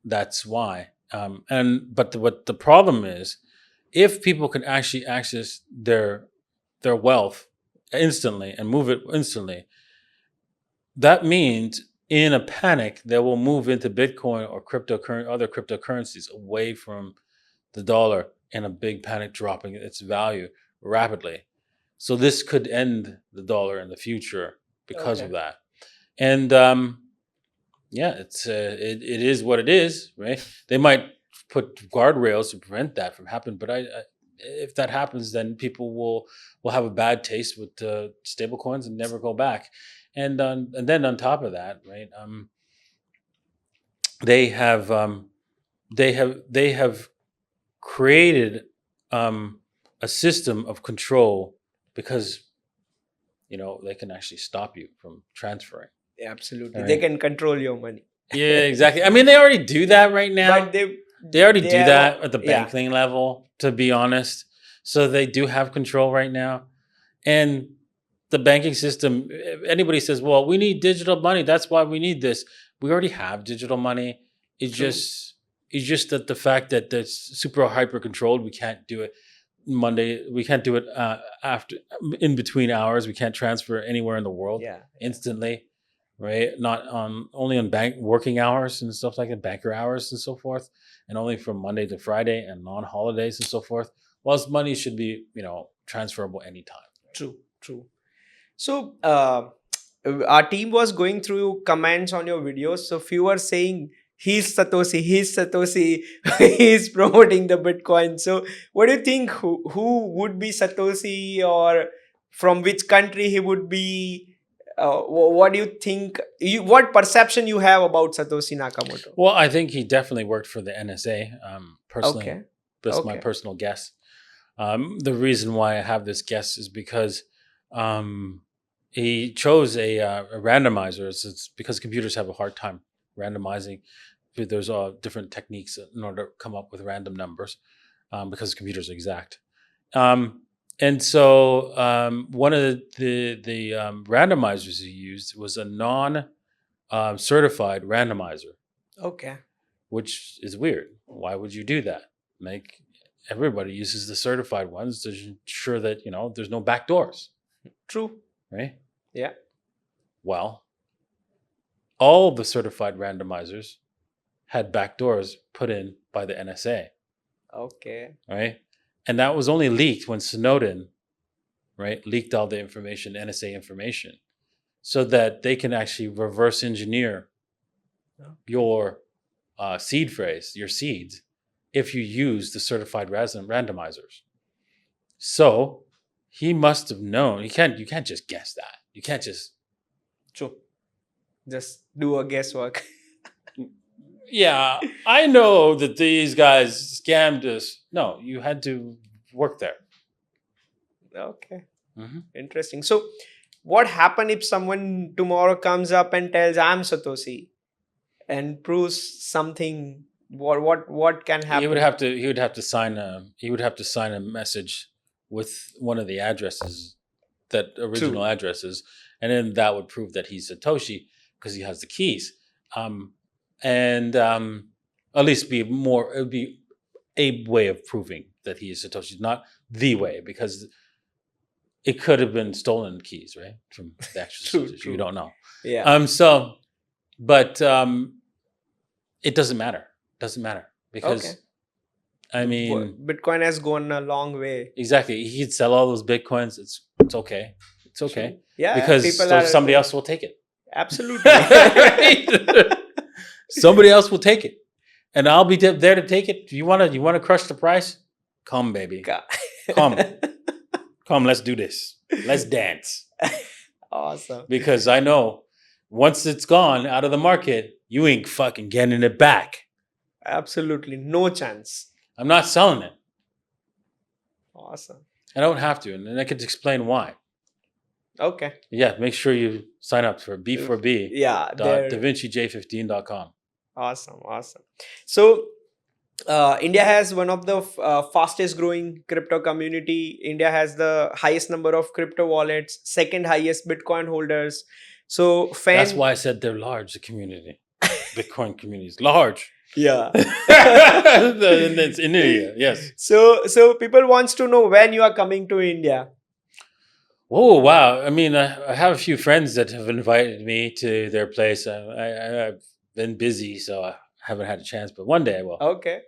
that's why. What the problem is, if people can actually access their wealth instantly and move it instantly, that means in a panic they will move into Bitcoin or other cryptocurrencies away from the dollar in a big panic, dropping its value rapidly. So this could end the dollar in the future because of that. And it is what it is, right? They might put guardrails to prevent that from happening, but if that happens, then people will have a bad taste with stable coins and never go back. And then on top of that, right? They have created a system of control because they can actually stop you from transferring. Absolutely. Right? They can control your money. Yeah, exactly. I mean, they already do that right now. But they already do have that at the yeah. banking level, to be honest. So they do have control right now. And the banking system, if anybody says, well, we need digital money, that's why we need this. We already have digital money. It's True. just that the fact that it's super hyper controlled, we can't do it Monday. We can't do it after, in between hours. We can't transfer anywhere in the world instantly, right? Not on only on bank working hours and stuff like that, banker hours and so forth, and only from Monday to Friday and on holidays and so forth. Whilst money should be, transferable anytime. True. So our team was going through comments on your videos. So few were saying he's Satoshi, he's promoting the Bitcoin. So what do you think? Who would be Satoshi, or from which country he would be? What do you think? What perception you have about Satoshi Nakamoto? Well, I think he definitely worked for the NSA. Personally, Okay. That's my personal guess. The reason why I have this guess is because he chose a randomizer. It's because computers have a hard time randomizing. There's different techniques in order to come up with random numbers because computers are exact. And so one of the randomizers he used was a non-certified randomizer. Okay. Which is weird. Why would you do that? Like, everybody uses the certified ones to ensure that, there's no back doors. True. Right? Yeah. Well, all the certified randomizers had back doors put in by the NSA. Okay. Right? And that was only leaked when Snowden, right, leaked all the information, NSA information, so that they can actually reverse engineer your seed phrase, your seeds, if you use the certified randomizers. So he must have known. You can't just guess that. You can't just do a guesswork. Yeah, I know that these guys scammed us. No, you had to work there. Okay. Mm-hmm. Interesting. So what happens if someone tomorrow comes up and tells I'm Satoshi and proves something? What can happen? He would have to sign a message with one of the addresses, that original addresses, and then that would prove that he's Satoshi because he has the keys. And at least it would be a way of proving that he is Satoshi, not the way, because it could have been stolen keys, right, from the actual Satoshi. You don't know. Yeah. But it doesn't matter. Because I mean, Bitcoin has gone a long way. Exactly. He'd sell all those Bitcoins. It's okay. It's okay. Yeah. Because somebody else will take it. Absolutely. Somebody else will take it, and I'll be there to take it. You want to crush the price? Come, baby. Come. Let's do this. Let's dance. Awesome. Because I know once it's gone out of the market, you ain't fucking getting it back. Absolutely. No chance. I'm not selling it. Awesome. I don't have to, and then I could explain why. Okay. Yeah, make sure you sign up for B4B. Yeah. DaVinciJ15.com. Awesome. So, India has one of the fastest growing crypto community. India has the highest number of crypto wallets, second highest Bitcoin holders. So, that's why I said they're large. The community, Bitcoin community is large. Yeah. It's in India. Yes. So people wants to know when you are coming to India. Oh, wow. I mean, I have a few friends that have invited me to their place. I've been busy, so I haven't had a chance, but one day I will. Okay.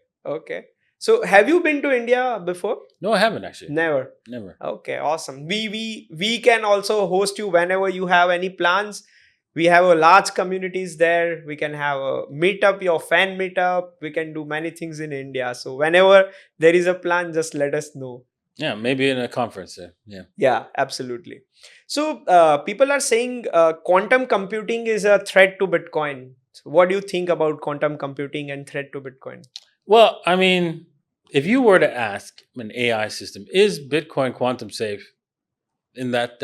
So have you been to India before? No, I haven't actually. Never. Okay, awesome. We can also host you whenever you have any plans. We have a large communities there. We can have a meetup, your fan meetup. We can do many things in India. So whenever there is a plan, just let us know. Yeah, maybe in a conference. Yeah, absolutely. So people are saying quantum computing is a threat to Bitcoin. So what do you think about quantum computing and threat to Bitcoin? Well, I mean, if you were to ask an AI system, is Bitcoin quantum safe, in that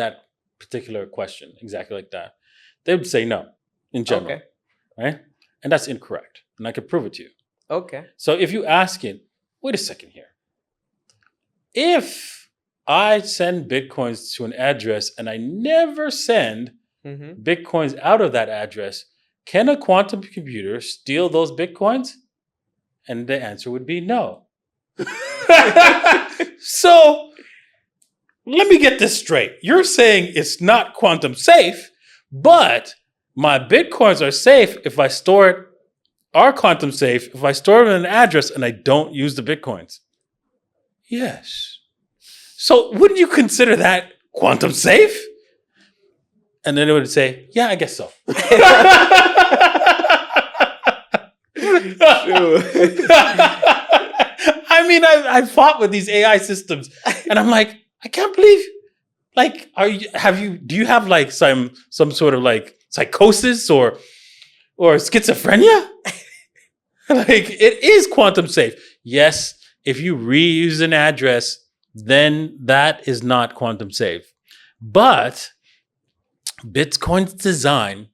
particular question, exactly like that, they would say no in general. Okay. Right? And that's incorrect. And I can prove it to you. Okay. So if you ask it, wait a second here. If I send Bitcoins to an address and I never send Bitcoins out of that address, can a quantum computer steal those Bitcoins? And the answer would be no. So let me get this straight. You're saying it's not quantum safe, but my Bitcoins are safe if I store it, are quantum safe if I store it in an address and I don't use the Bitcoins. Yes. So wouldn't you consider that quantum safe? And then it would say, yeah, I guess so. I mean, I fought with these AI systems, and I'm like, I can't believe. Like, do you have like some sort of like psychosis or schizophrenia? Like, it is quantum safe. Yes, if you reuse an address, then that is not quantum safe. But Bitcoin's design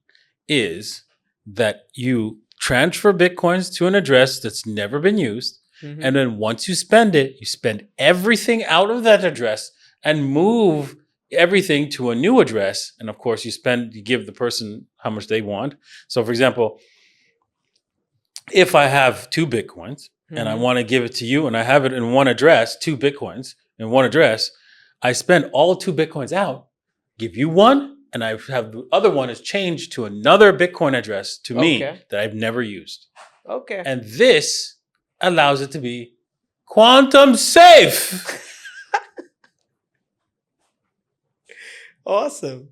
is that you transfer Bitcoins to an address that's never been used. And then once you spend it, you spend everything out of that address and move everything to a new address. And of course, you give the person how much they want. So for example, if I have 2 Bitcoins and I want to give it to you and I have it in one address, 2 Bitcoins in one address, I spend all 2 Bitcoins out, give you one, and I have the other one is changed to another Bitcoin address to me that I've never used. Okay. And this allows it to be quantum safe. Awesome.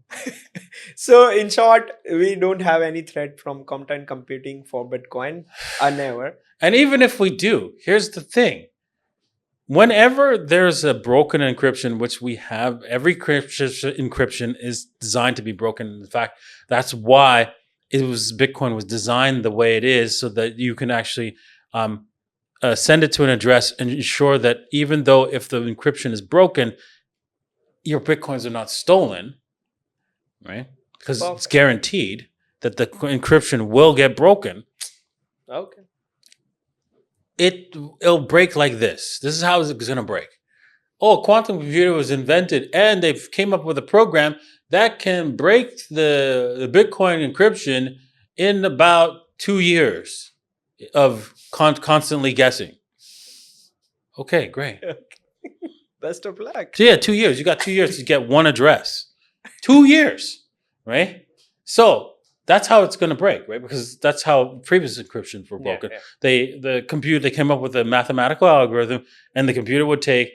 So in short, we don't have any threat from quantum computing for Bitcoin. Never. And even if we do, here's the thing. Whenever there's a broken encryption, which we have, every encryption is designed to be broken. In fact, that's why Bitcoin was designed the way it is, so that you can actually send it to an address and ensure that even though if the encryption is broken, your Bitcoins are not stolen, right? Because it's guaranteed that the encryption will get broken. Okay. It'll break like this. This is how it's going to break. Oh, a quantum computer was invented and they came up with a program that can break the Bitcoin encryption in about 2 years of constantly guessing. Okay, great. Best of luck. So yeah, 2 years. You got 2 years to get one address. 2 years, right? So that's how it's going to break, right? Because that's how previous encryptions were broken. Yeah. They came up with a mathematical algorithm, and the computer would take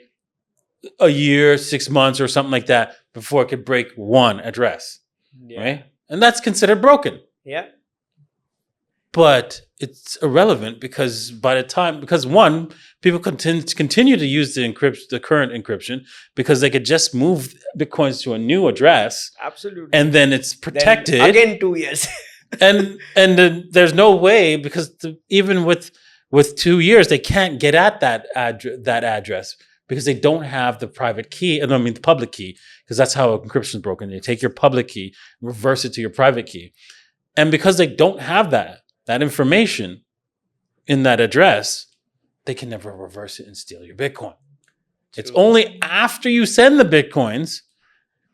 a year, 6 months, or something like that before it could break one address, right? And that's considered broken. Yeah. But it's irrelevant because one, people continue to use the current encryption because they could just move Bitcoins to a new address. Absolutely. And then it's protected. Then again, 2 years. and then there's no way, because even with 2 years, they can't get at that address because they don't have the private key. The public key, because that's how encryption is broken. They take your public key, reverse it to your private key. And because they don't have that information in that address, they can never reverse it and steal your Bitcoin. It's only after you send the Bitcoins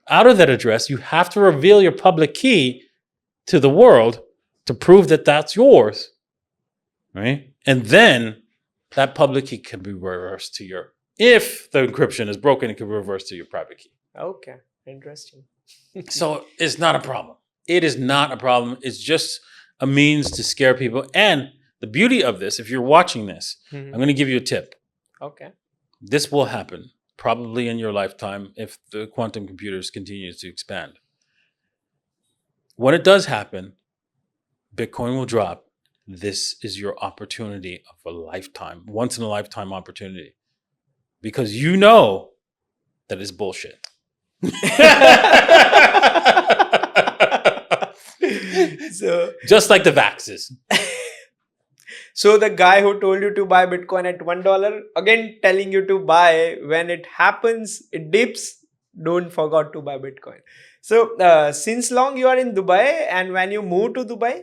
out of that address, you have to reveal your public key to the world to prove that that's yours, right? And then that public key can be reversed to if the encryption is broken, it can be reversed to your private key. Okay, interesting. So it's not a problem. It is not a problem. It's just a means to scare people. And the beauty of this, if you're watching this, I'm going to give you a tip. Okay. This will happen probably in your lifetime if the quantum computers continues to expand. When it does happen, Bitcoin will drop. This is your opportunity of a lifetime, once in a lifetime opportunity, because you know that it's bullshit. So just like the vaxes. So the guy who told you to buy Bitcoin at $1, again telling you to buy when it happens, it dips, don't forget to buy Bitcoin. So since long you are in Dubai, and when you moved to Dubai?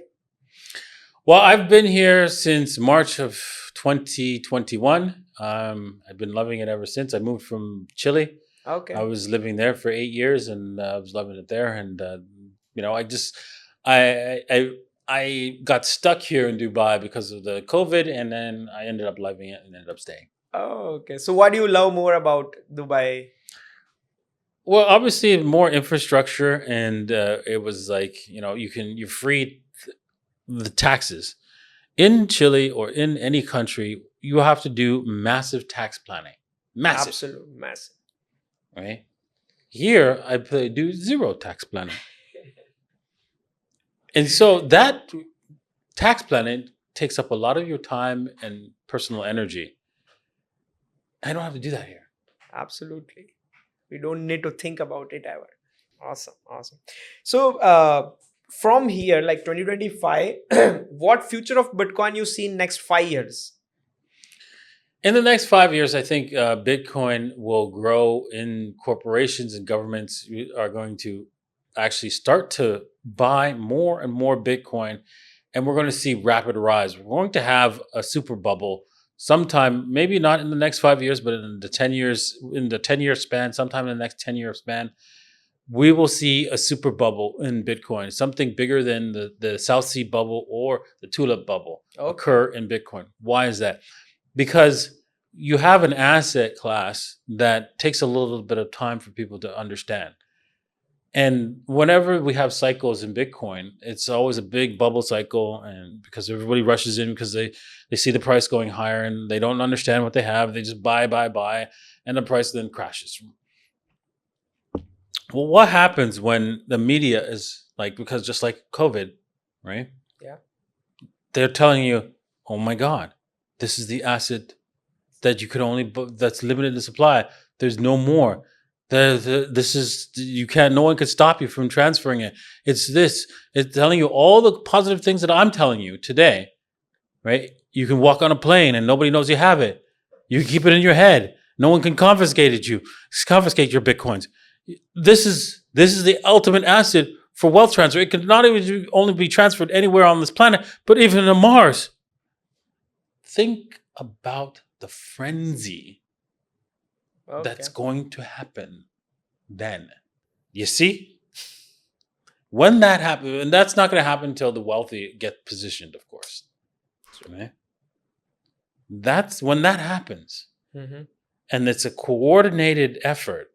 Well, I've been here since March of 2021. I've been loving it ever since. I moved from Chile. I Okay. was living there for 8 years, and I was loving it there. And I just, I got stuck here in Dubai because of the COVID, and then I ended up loving it and ended up staying. Oh, okay. So what do you love more about Dubai? Well, obviously more infrastructure, and it was like you're free the taxes in Chile or in any country. You have to do massive tax planning, massive, Absolute massive. right? Here, do zero tax planning, and so that tax planning takes up a lot of your time and personal energy. I don't have to do that here. Absolutely. We don't need to think about it ever. Awesome. Awesome. So from here, like 2025, what future of Bitcoin you see in next 5 years? In the next 5 years, I think Bitcoin will grow in corporations, and governments are going to actually start to buy more and more Bitcoin, and we're going to see rapid rise. We're going to have a super bubble sometime, maybe not in the next 5 years, but in the 10 years, in the 10-year span, sometime in the next 10-year span, we will see a super bubble in Bitcoin, something bigger than the South Sea bubble or the tulip bubble occur in Bitcoin. Why is that? Because you have an asset class that takes a little bit of time for people to understand. And whenever we have cycles in Bitcoin, it's always a big bubble cycle. And because everybody rushes in because they see the price going higher and they don't understand what they have. They just buy, and the price then crashes. Well, what happens when the media is like, because just like COVID, right? Yeah. They're telling you, oh my God, this is the asset that you could only, that's limited in supply. There's no more. This is, you can't, no one could stop you from transferring it. It's telling you all the positive things that I'm telling you today, right? You can walk on a plane and nobody knows you have it. You can keep it in your head. No one can confiscate your Bitcoins. This is the ultimate asset for wealth transfer. It could not even only be transferred anywhere on this planet, but even to Mars. Think about the frenzy that's going to happen then. You see? When that happens, and that's not going to happen until the wealthy get positioned, of course. Right? That's when that happens. Mm-hmm. And it's a coordinated effort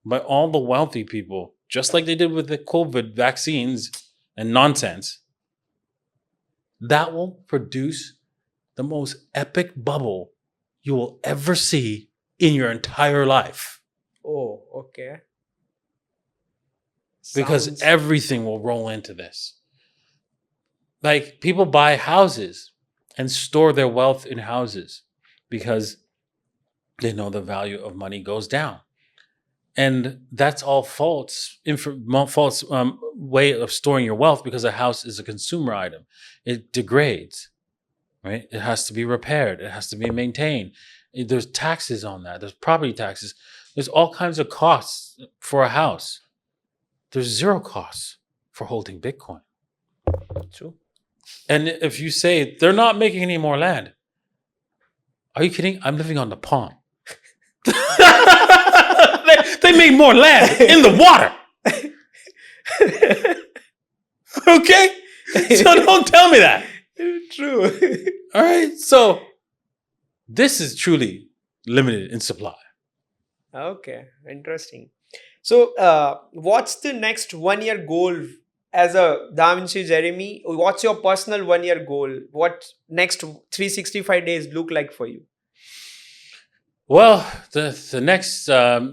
by all the wealthy people, just like they did with the COVID vaccines and nonsense. That will produce the most epic bubble you will ever see in your entire life. Oh, okay. Because everything will roll into this. Like, people buy houses and store their wealth in houses because they know the value of money goes down. And that's all false way of storing your wealth, because a house is a consumer item. It degrades, right? It has to be repaired. It has to be maintained. There's taxes on that. There's property taxes. There's all kinds of costs for a house. There's zero costs for holding Bitcoin. True. And if you say they're not making any more land, are you kidding? I'm living on the palm. They made more land in the water. Okay? So don't tell me that. True. All right? So this is truly limited in supply. Okay. Interesting. So what's the next 1 year goal as a Davinci Jeremie? What's your personal 1 year goal? What next 365 days look like for you? Well, the next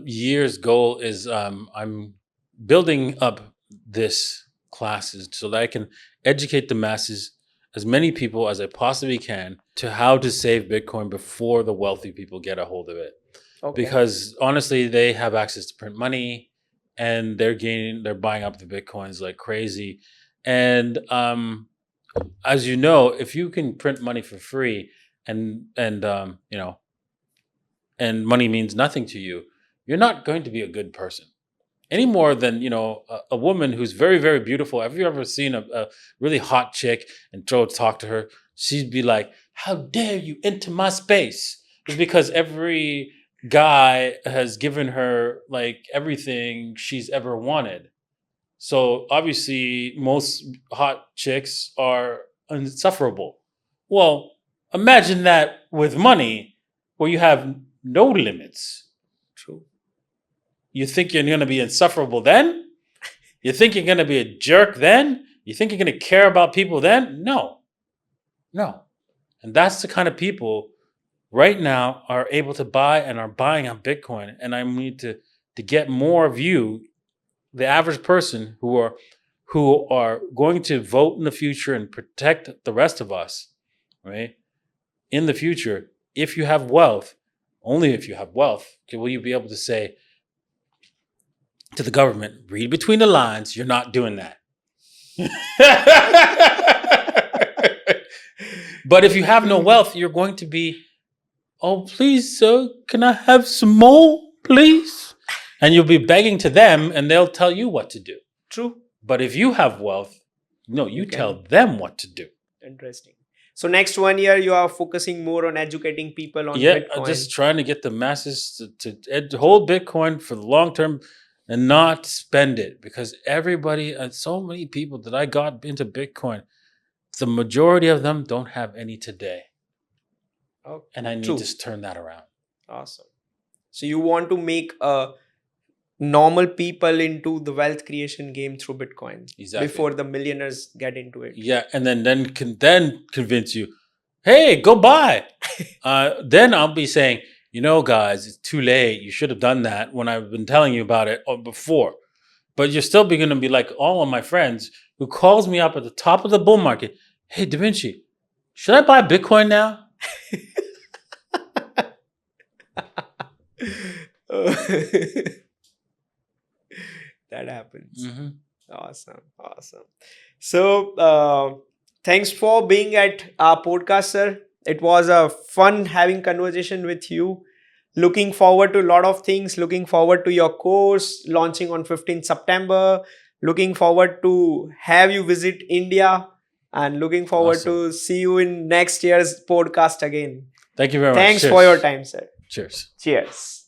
year's goal is I'm building up this classes so that I can educate the masses, as many people as I possibly can, to how to save Bitcoin before the wealthy people get a hold of it. Okay. Because honestly, they have access to print money, and they're buying up the Bitcoins like crazy. And as you know, if you can print money for free, and money means nothing to you, you're not going to be a good person. any more than, a woman who's very, very beautiful. Have you ever seen a really hot chick and talk to her? She'd be like, how dare you enter my space? It's because every guy has given her like everything she's ever wanted. So obviously most hot chicks are insufferable. Well, imagine that with money where you have no limits. True. You think you're going to be insufferable then? You think you're going to be a jerk then? You think you're going to care about people then? No. And that's the kind of people right now are able to buy and are buying on Bitcoin. And I need to get more of you, the average person who are going to vote in the future and protect the rest of us, right? In the future, if you have wealth, only if you have wealth, will you be able to say to the government, read between the lines, you're not doing that. But if you have no wealth, you're going to be, oh, please, sir, can I have some more, please? And you'll be begging to them and they'll tell you what to do. True. But if you have wealth, no, you tell them what to do. Interesting. So next 1 year, you are focusing more on educating people on Bitcoin. I'm just trying to get the masses to hold Bitcoin for the long term and not spend it, because everybody and so many people that I got into Bitcoin, the majority of them don't have any today. Okay. And I need to turn that around. Awesome. So you want to make normal people into the wealth creation game through Bitcoin. Exactly. Before the millionaires get into it. Yeah, and then convince you, hey, go buy. Then I'll be saying, guys, it's too late. You should have done that when I've been telling you about it before. But you're still going to be like all of my friends who calls me up at the top of the bull market. Hey, Davinci, should I buy Bitcoin now? That happens. Mm-hmm. Awesome. So thanks for being at our podcast, sir. It was a fun having conversation with you. Looking forward to a lot of things. Looking forward to your course launching on 15th September. Looking forward to have you visit India, and looking forward to see you in next year's podcast again. Thank you very much. Thanks for your time, sir. Cheers. Cheers.